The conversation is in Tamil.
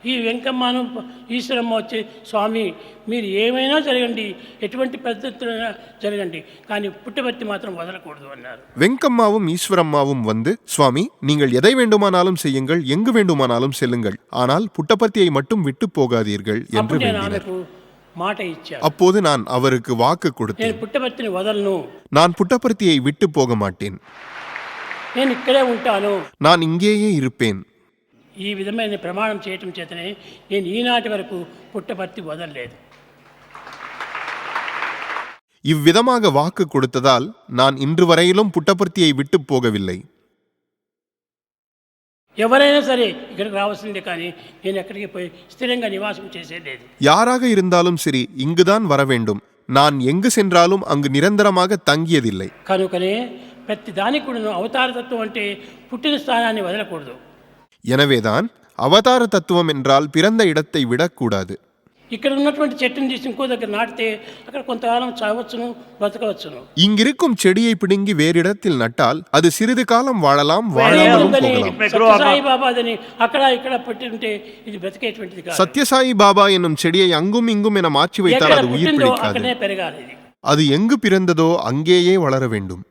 ఈ వెంకమ్మను ఈశ్వరమ్మ వచ్చి, స్వామి మీరు ఏమైనా జరగండి, ఎటువంటి పద్ధతులైనా జరగండి, కానీ పుట్టపర్తి మాత్రం వదలకూడదు అన్నారు. வெங்கம்மாவும் ஈஸ்வரம்மாவும் வந்து, சுவாமி நீங்கள் எதை வேண்டுமானாலும் செய்யுங்கள், எங்கு வேண்டுமானாலும் செல்லுங்கள், ஆனால் புட்டபர்த்தியை மட்டும் விட்டு போகாதீர்கள் என்று అప్పుడు నేను வேண்டினர். ఆమెకు మాట ఇచ్చాను, அப்போது நான் அவருக்கு வாக்கு నేను கொடுத்தேன். పుట్టపర్తిని వదలను, நான் புட்டபர்த்தியை விட்டு போக மாட்டேன், నేను ఇక్కడే ఉంటాను. நான் இங்கேயே இருப்பேன். ఈ విధమైన ప్రమాణం చేయటం చేతనే నేను ఈనాటి వరకు పుట్టపర్తి వదలలేదు. இவ்விதமாக வாக்கு கொடுத்ததால் நான் இன்று வரையிலும் புட்டபர்த்தியை விட்டு போகவில்லை. ఎవరైనా సరే ఇక్కడికి రావాల్సిందే, కానీ నేను ఎక్కడికి పోయి స్థిరంగా నివాసం చేసేది. யாராக இருந்தாலும் சரி, இங்குதான் வர வேண்டும். நான் எங்கு சென்றாலும் அங்கு நிரந்தரமாக தங்கியதில்லை. కనుకనే ప్రతి దానికి కూడా అవతార తత్వం అంటే పుట్టిన స్థానాన్ని వదలకూడదు. எனவேதான் அவதார தத்துவம் என்றால் பிறந்த இடத்தை விடக்கூடாது. ఇక్కడ ఉన్నటువంటి చెట్టుని తీసి ఇంకో దగ్గర నాటితే అక్కడ కొంతకాలం చావచ్చును, బ్రతకవచ్చును. இங்கிருக்கும் செடியை பிடுங்கி வேறிடத்தில் நட்டால் அது சிறிது காலம் வாழலாம், வாழாமலும் போகலாம். సత్యసాయి బాబాదని అక్కడ ఇక్కడ పెట్టి ఉంటే ఇది బ్రతికేటువంటిది కాదు. சத்யசாயி பாபா என்னும் செடியை அங்கும் இங்கும் என மாற்றி வைத்தால் ఎక్కడ அது உயிர் పుట్టిందో பிழைக்காது. అక్కడే పెరగాలి. ఇది அது எங்கு பிறந்ததோ அங்கேயே வளர வேண்டும்.